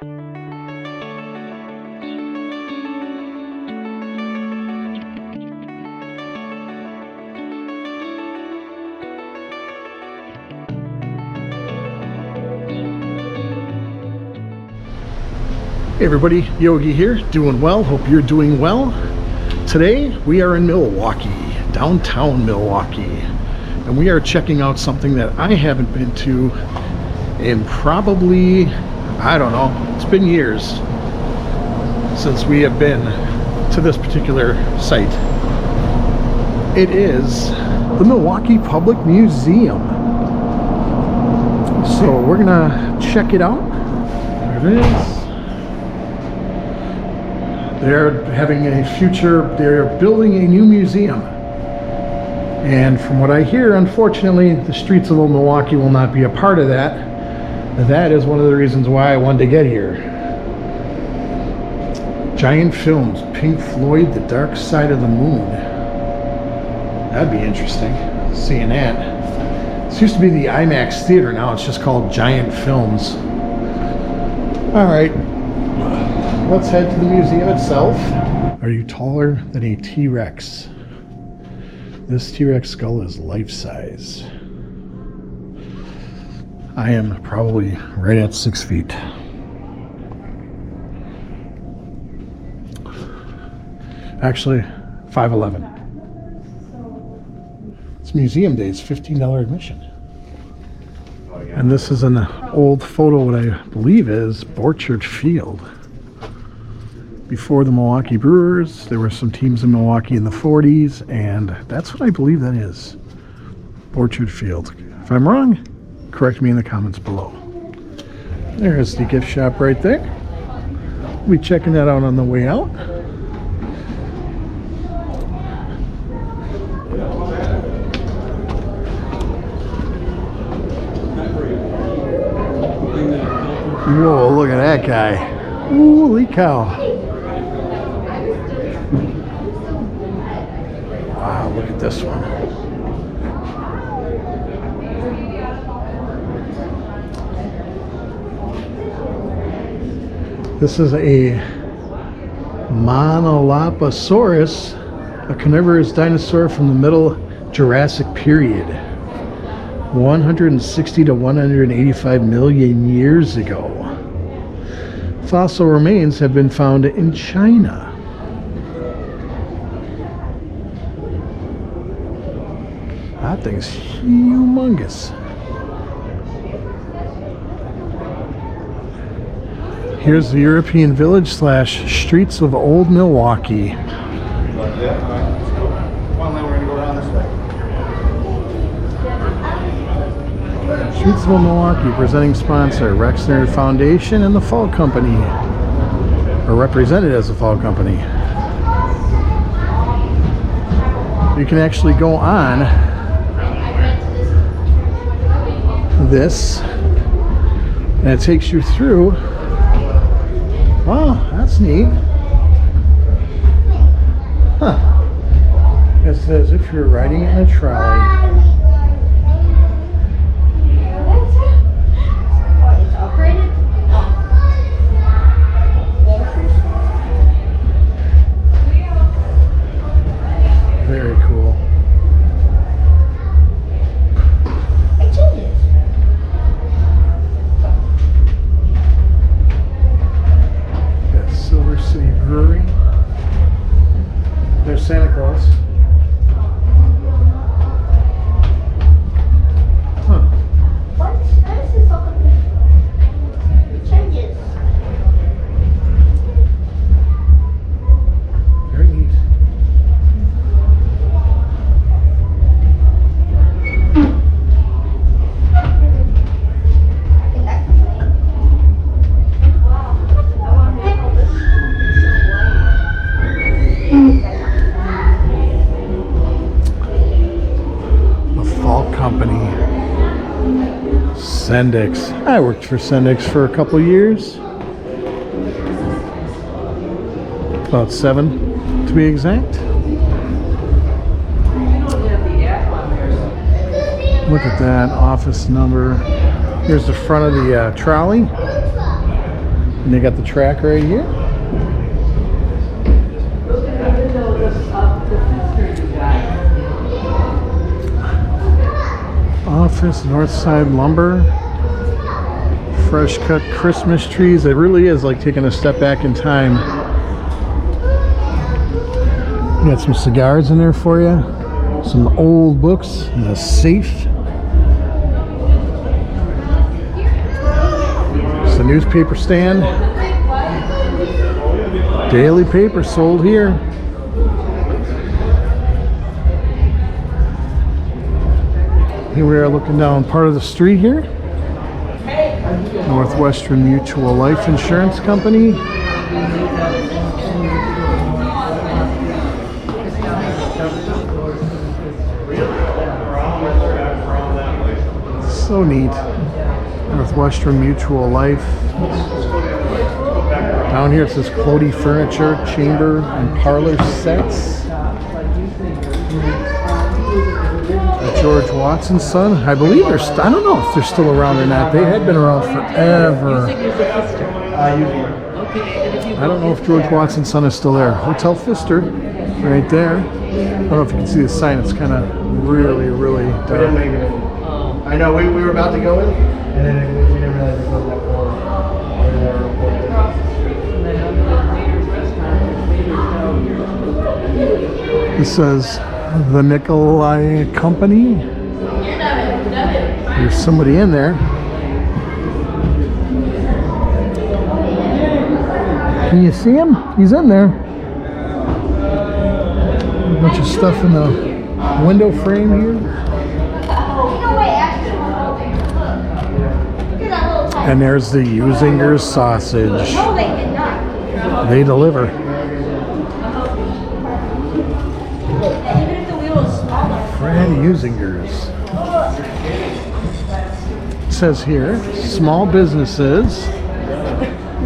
Hey everybody, Yogi here, doing well, hope you're doing well. Today we are in Milwaukee, downtown Milwaukee, and we are checking out something that I haven't been to in probably, I don't know, it's been years since we have been to this particular site. It is the Milwaukee Public Museum. So we're gonna check it out. There it is. They're having they're building a new museum. And from what I hear, unfortunately, the Streets of Old Milwaukee will not be a part of that. That is one of the reasons why I wanted to get here. Giant Films, Pink Floyd, The Dark Side of the Moon. That'd be interesting, seeing that. This used to be the IMAX Theater, now it's just called Giant Films. All right. Let's head to the museum itself. Are you taller than a T-Rex? This T-Rex skull is life-size. I am probably right at 6 feet. Actually, 5'11". It's museum day, it's $15 admission. And this is an old photo, what I believe is Orchard Field. Before the Milwaukee Brewers, there were some teams in Milwaukee in the 40s, and that's what I believe that is. Orchard Field. If I'm wrong, correct me in the comments below. There's the gift shop right there. We'll be checking that out on the way out. Whoa, look at that guy. Holy cow. Wow, look at this one. This is a Monoloposaurus, a carnivorous dinosaur from the Middle Jurassic period. 160 to 185 million years ago. Fossil remains have been found in China. That thing's humongous. Here's the European Village / Streets of Old Milwaukee. Streets of Old Milwaukee, presenting sponsor, Rexner Foundation and the Fall Company, or represented as the Fall Company. You can actually go on this, and it takes you through. Wow, that's neat. Huh. It's as if you're riding in a trolley. Very cool. Got Silver City Brewery. There's Santa Claus. Huh. What? This is all it changes. Very neat. Company. Sendix. I worked for Sendix for a couple years. About 7 to be exact. Look at that office number. Here's the front of the trolley. And they got the track right here. Office, Northside Lumber. Fresh cut Christmas trees. It really is like taking a step back in time. Got some cigars in there for you. Some old books and a safe. It's a newspaper stand. Daily paper sold here. Here we are looking down part of the street here. Northwestern Mutual Life Insurance Company. So neat. Northwestern Mutual Life. Down here it says Clody Furniture, Chamber and Parlor Sets. George Watson's son. I believe they're I don't know if they're still around or not. They had been around forever. I don't know if George Watson's son is still there. Hotel Pfister, right there. I don't know if you can see the sign. It's kind of really dark. I know we were about to go in, and then we didn't realize it was that far. This says the Nikolai Company. There's somebody in there. Can you see him? He's in there. A bunch of stuff in the window frame here. And there's the Usinger's sausage. No, they did not. They deliver. Even if the wheel is smaller. Fred Usinger's. It says here, small businesses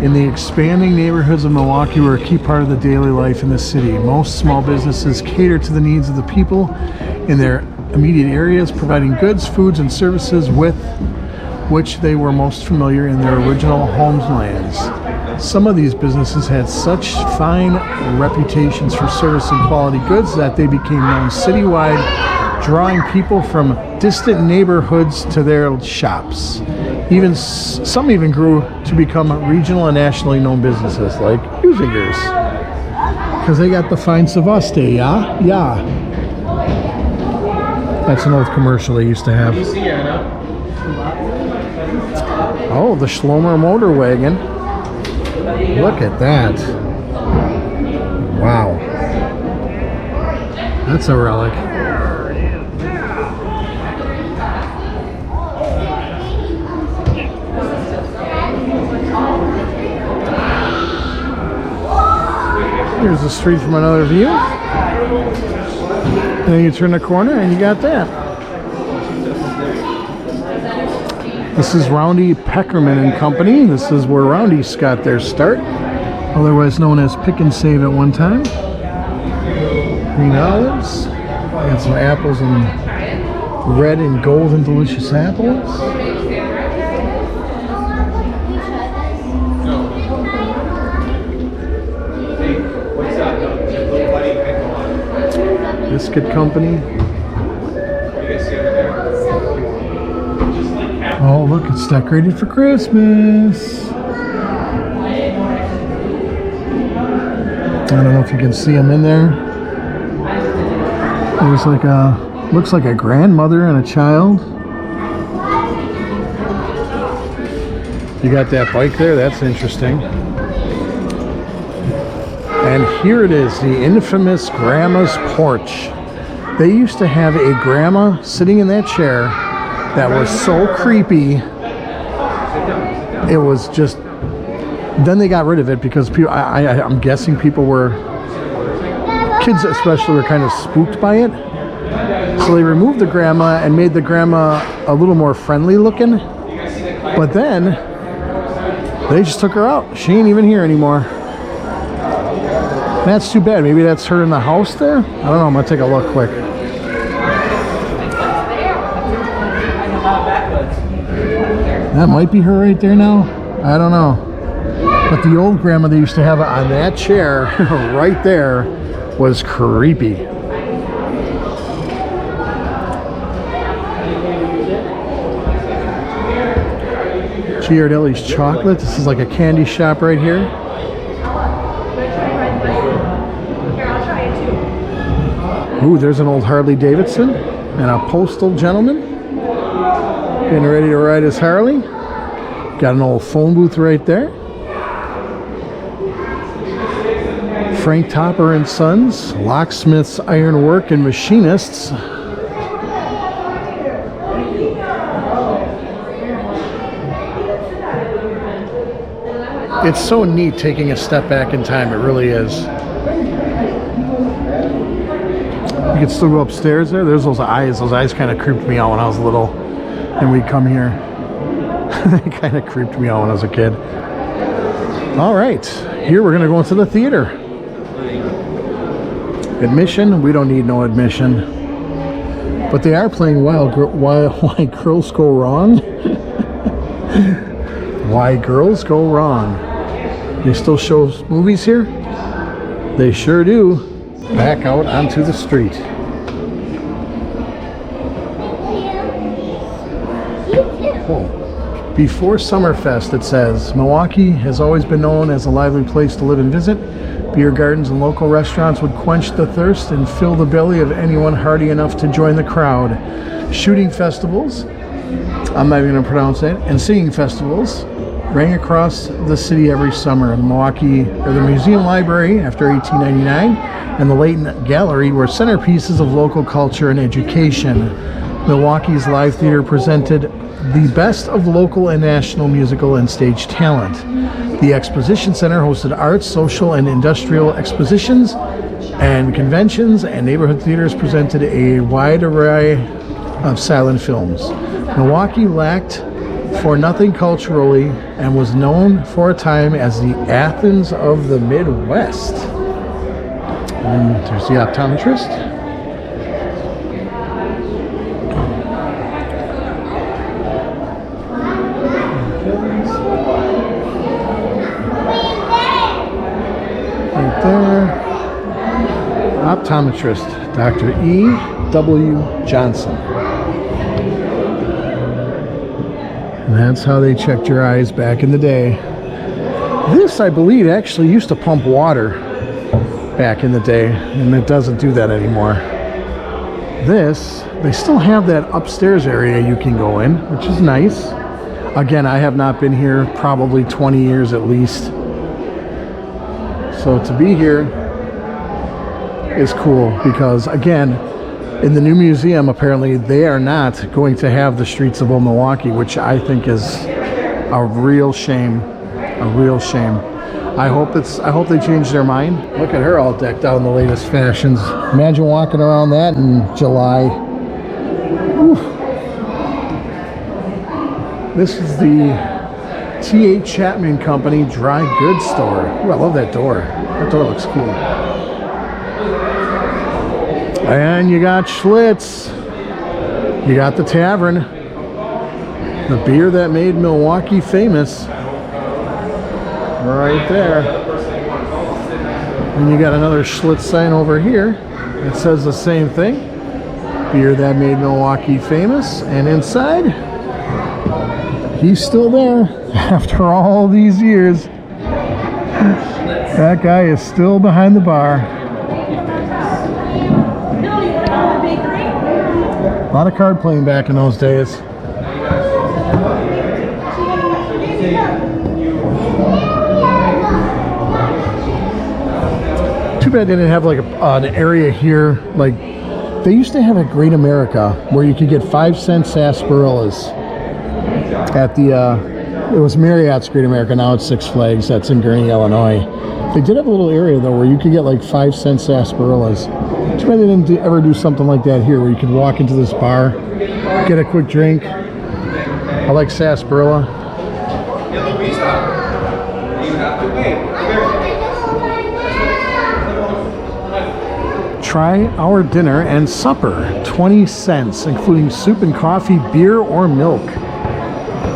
in the expanding neighborhoods of Milwaukee were a key part of the daily life in the city. Most small businesses cater to the needs of the people in their immediate areas, providing goods, foods, and services with which they were most familiar in their original homelands. Some of these businesses had such fine reputations for service and quality goods that they became known citywide, drawing people from distant neighborhoods to their shops. Some even grew to become regional and nationally known businesses like Usinger's. Because they got the fine Savaste, yeah? Yeah. That's an old commercial they used to have. Oh, the Schlomer Motor Wagon. Look at that. Wow. That's a relic. Here's the street from another view. And then you turn the corner and you got that. This is Roundy Peckerman and Company. This is where Roundy's got their start, otherwise known as Pick and Save at one time. Green olives. Got some apples and red and golden delicious apples. Biscuit Company. Oh, look, it's decorated for Christmas. I don't know if you can see them in there. There's like looks like a grandmother and a child. You got that bike there, that's interesting. And here it is, the infamous Grandma's Porch. They used to have a grandma sitting in that chair that was so creepy. It was just, then they got rid of it because people, I'm guessing people were, kids especially, were kind of spooked by it. So they removed the grandma and made the grandma a little more friendly looking. But then they just took her out. She ain't even here anymore. That's too bad. Maybe that's her in the house there? I don't know. I'm going to take a look quick. That might be her right there now. I don't know. But the old grandma they used to have on that chair right there was creepy. Giardelli's chocolate. This is like a candy shop right here. Here, I'll try it too. Ooh, there's an old Harley Davidson and a postal gentleman getting ready to ride his Harley. Got an old phone booth right there. Frank Topper and Sons, locksmiths, ironwork, and machinists. It's so neat taking a step back in time, it really is. You can still go upstairs there. There's those eyes. Those eyes kind of creeped me out when I was little. And we'd come here. They kind of creeped me out when I was a kid. All right, here we're gonna go into the theater. Admission, we don't need no admission. But they are playing Why Girls Go Wrong. Why Girls Go Wrong. They still show movies here? They sure do. Back out onto the street. Whoa. Before Summerfest, it says, Milwaukee has always been known as a lively place to live and visit. Beer gardens and local restaurants would quench the thirst and fill the belly of anyone hardy enough to join the crowd. Shooting festivals, I'm not even going to pronounce that, and singing festivals rang across the city every summer. The Museum Library after 1899 and the Leighton Gallery were centerpieces of local culture and education. Milwaukee's live theater presented the best of local and national musical and stage talent. The Exposition Center hosted arts, social, and industrial expositions and conventions, and neighborhood theaters presented a wide array of silent films. Milwaukee lacked for nothing culturally and was known for a time as the Athens of the Midwest. And there's the optometrist. Right there. Optometrist, Dr. E.W. Johnson. And that's how they checked your eyes back in the day. This, I believe, actually used to pump water back in the day, and it doesn't do that anymore. This, they still have that upstairs area you can go in, which is nice. Again, I have not been here probably 20 years at least. So to be here is cool because, again, in the new museum, apparently they are not going to have the Streets of Old Milwaukee, which I think is a real shame. A real shame. I hope they change their mind. Look at her all decked out in the latest fashions. Imagine walking around that in July. Whew. This is the T.A. Chapman Company Dry Goods Store. Ooh, I love that door. That door looks cool. And you got Schlitz. You got the Tavern. The beer that made Milwaukee famous. Right there. And you got another Schlitz sign over here that says the same thing. Beer that made Milwaukee famous. And inside, he's still there after all these years. That guy is still behind the bar. A lot of card playing back in those days. Too bad they didn't have like an area here. Like they used to have a Great America where you could get 5-cent sarsaparillas at the it was Marriott's Great America. Now it's Six Flags. That's in Gurnee, Illinois. They did have a little area though where you could get like 5-cent sarsaparillas. Too bad they didn't ever do something like that here where you could walk into this bar, get a quick drink. I like sarsaparilla. Try our dinner and supper, 20 cents, including soup and coffee, beer, or milk.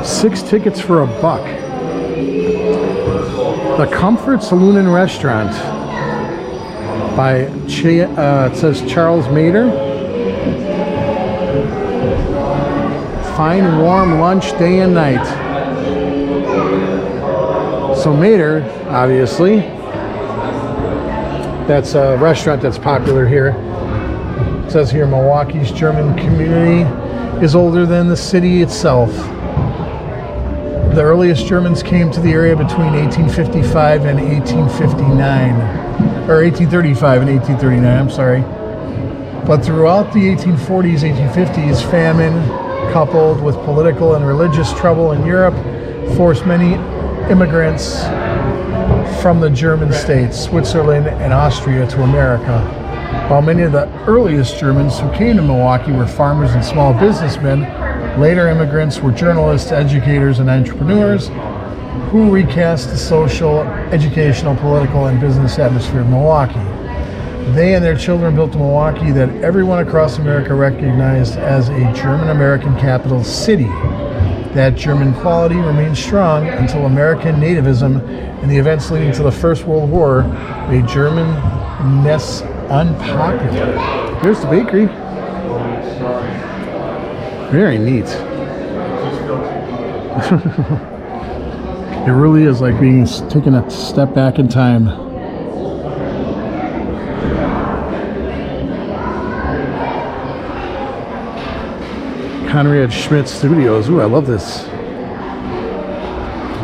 6 tickets for $1. The Comfort Saloon and Restaurant by, it says Charles Mader. Fine warm lunch day and night. So Mader, obviously, that's a restaurant that's popular here. It says here Milwaukee's German community is older than the city itself. The earliest Germans came to the area between 1855 and 1859, or 1835 and 1839, I'm sorry. But throughout the 1840s, 1850s, famine, coupled with political and religious trouble in Europe, forced many immigrants from the German states, Switzerland and Austria, to America. While many of the earliest Germans who came to Milwaukee were farmers and small businessmen, later immigrants were journalists, educators, and entrepreneurs who recast the social, educational, political, and business atmosphere of Milwaukee. They and their children built a Milwaukee that everyone across America recognized as a German-American capital city. That German quality remained strong until American nativism and the events leading to the First World War made German-ness unpopular. Here's the bakery. Very neat. It really is like taking a step back in time. Conrad Schmid Studios. Ooh, I love this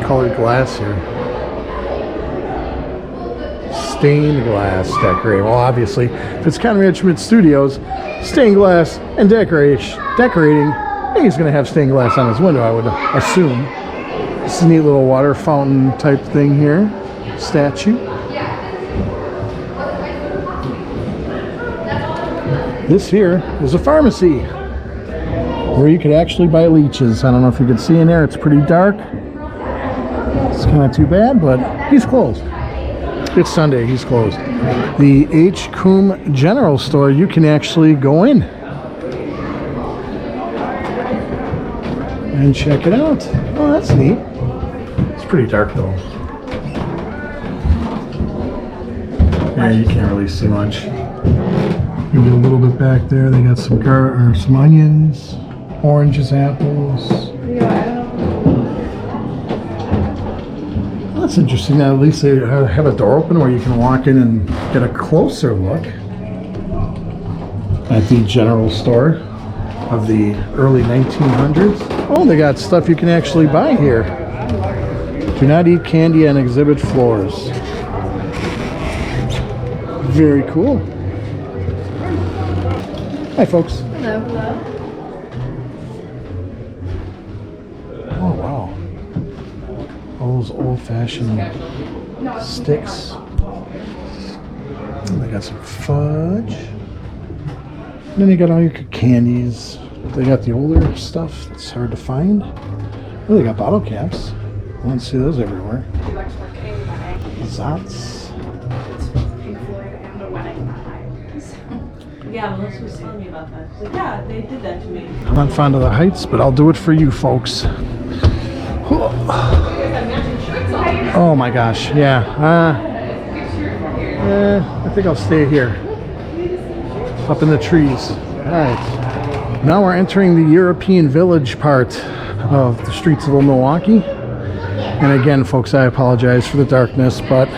colored glass here. Stained glass decorating. Well, obviously, if it's Conrad Schmid Studios, stained glass and decorating, he's going to have stained glass on his window, I would assume. It's a neat little water fountain type thing here. Statue. This here is a pharmacy where you could actually buy leeches. I don't know if you can see in there. It's pretty dark. It's kind of too bad, but he's closed. It's Sunday. He's closed. The Kum General Store, you can actually go in and check it out. Oh, that's neat. It's pretty dark though. Yeah, you can't really see much. Maybe a little bit back there. They got some some onions, oranges, apples. Well, that's interesting. Now, at least they have a door open where you can walk in and get a closer look at the general store of the early 1900s. Oh, they got stuff you can actually buy here. Do not eat candy on exhibit floors. Very cool. Hi, folks. Hello. Hello. Oh, wow. All those old-fashioned sticks. And they got some fudge. And then they got all your candies. They got the older stuff that's hard to find. Oh, they got bottle caps. I don't see those everywhere. Zats. Yeah, Melissa was telling me about that. She's like, yeah, they did that to me. I'm not fond of the heights, but I'll do it for you folks. Oh my gosh, yeah. I think I'll stay here. Up in the trees. Alright. Now we're entering the European Village part of the Streets of Old Milwaukee. And again, folks, I apologize for the darkness, but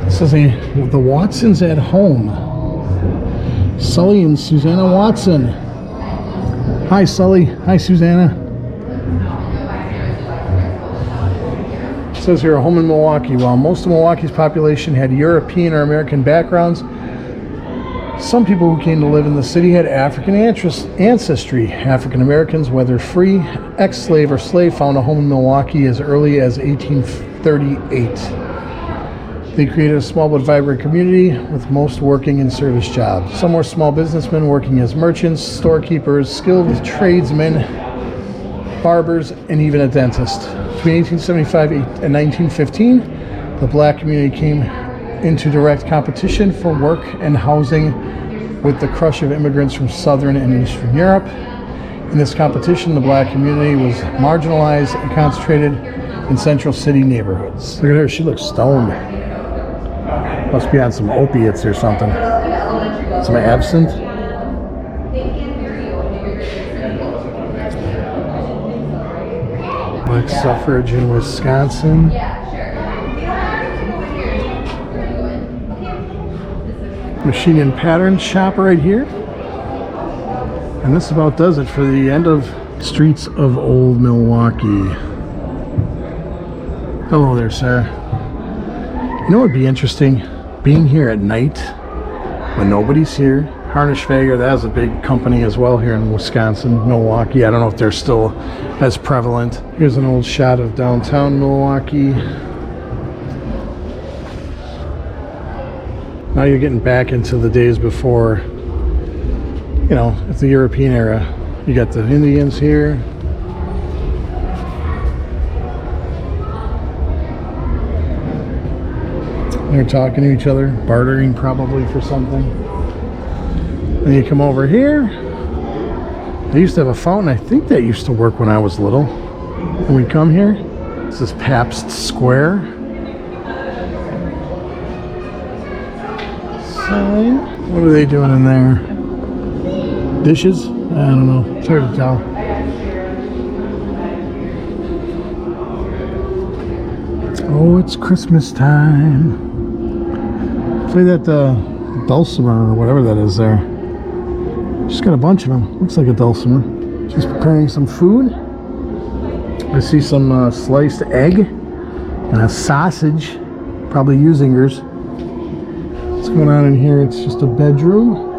this is the Watsons at home. Sully and Susanna Watson. Hi, Sully. Hi, Susanna. It says here, a home in Milwaukee. While most of Milwaukee's population had European or American backgrounds, some people who came to live in the city had African ancestry. African Americans, whether free, ex-slave, or slave, found a home in Milwaukee as early as 1838. They created a small but vibrant community, with most working in service jobs. Some were small businessmen working as merchants, storekeepers, skilled tradesmen, barbers, and even a dentist. Between 1875 and 1915, the black community came into direct competition for work and housing with the crush of immigrants from Southern and Eastern Europe. In this competition, the black community was marginalized and concentrated in central city neighborhoods. Look at her, she looks stoned. Must be on some opiates or something. Some absinthe. Black suffrage in Wisconsin. Machine and pattern shop right here. And this about does it for the end of Streets of Old Milwaukee. Hello there, sir. You know what would be interesting? Being here at night when nobody's here. Harnischwager, that is a big company as well here in Wisconsin, Milwaukee. I don't know if they're still as prevalent. Here's an old shot of downtown Milwaukee. Now you're getting back into the days before, you know, it's the European era. You got the Indians here. They're talking to each other, bartering probably for something. Then you come over here. They used to have a fountain. I think that used to work when I was little. When we come here, this is Pabst Square. Sign. What are they doing in there? Dishes? I don't know. It's hard to tell. Oh, it's Christmas time. Play that dulcimer or whatever that is there. She's got a bunch of them. Looks like a dulcimer. She's preparing some food. I see some sliced egg and a sausage. Probably Usingers. What's going on in here? It's just a bedroom.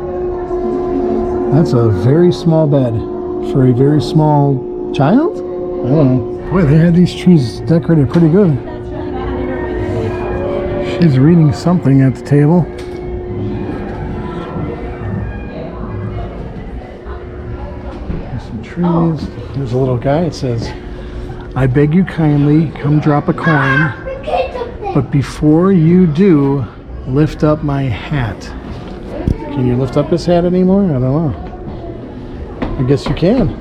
That's a very small bed for a very small child? I don't know. Boy, they had these trees decorated pretty good. She's reading something at the table. There's some trees. There's a little guy. It says, "I beg you kindly, come drop a coin. But before you do, lift up my hat." Can you lift up his hat anymore? I don't know. I guess you can.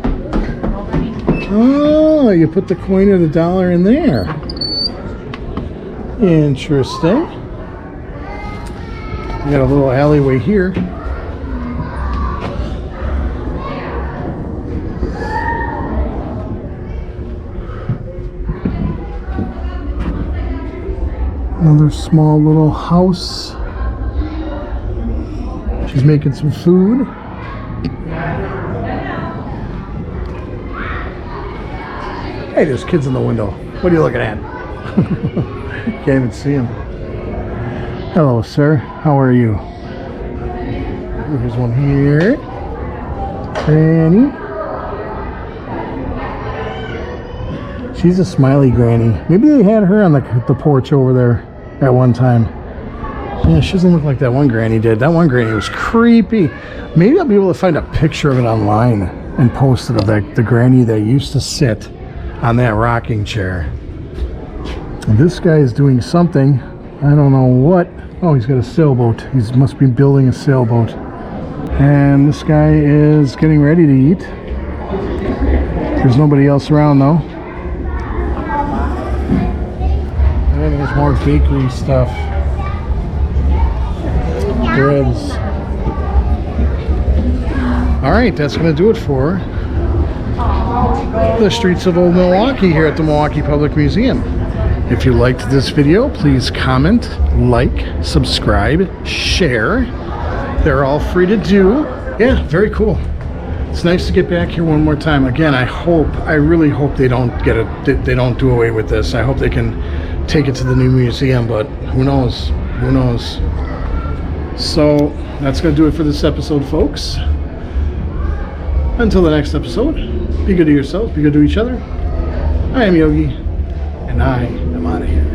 Oh, you put the coin or the dollar in there. Interesting. We got a little alleyway here. Another small little house. She's making some food. Hey, there's kids in the window. What are you looking at? Can't even see them. Hello, sir. How are you? Here's one here. Granny. She's a smiley granny. Maybe they had her on the porch over there at one time. Yeah, she doesn't look like that one granny did. That one granny was creepy. Maybe I'll be able to find a picture of it online and post it of the granny that used to sit on that rocking chair. And this guy is doing something. I don't know what. Oh, he's got a sailboat. He must be building a sailboat. And this guy is getting ready to eat. There's nobody else around though. And there's more bakery stuff. Breads. Alright, that's going to do it for the Streets of Old Milwaukee here at the Milwaukee Public Museum. If you liked this video, please comment, like, subscribe, share. They're all free to do. Yeah, very cool. It's nice to get back here one more time. Again, I really hope they don't they don't do away with this. I hope they can take it to the new museum, but who knows? Who knows? So that's going to do it for this episode, folks. Until the next episode, be good to yourselves, be good to each other. I am Yogi, and I am out of here.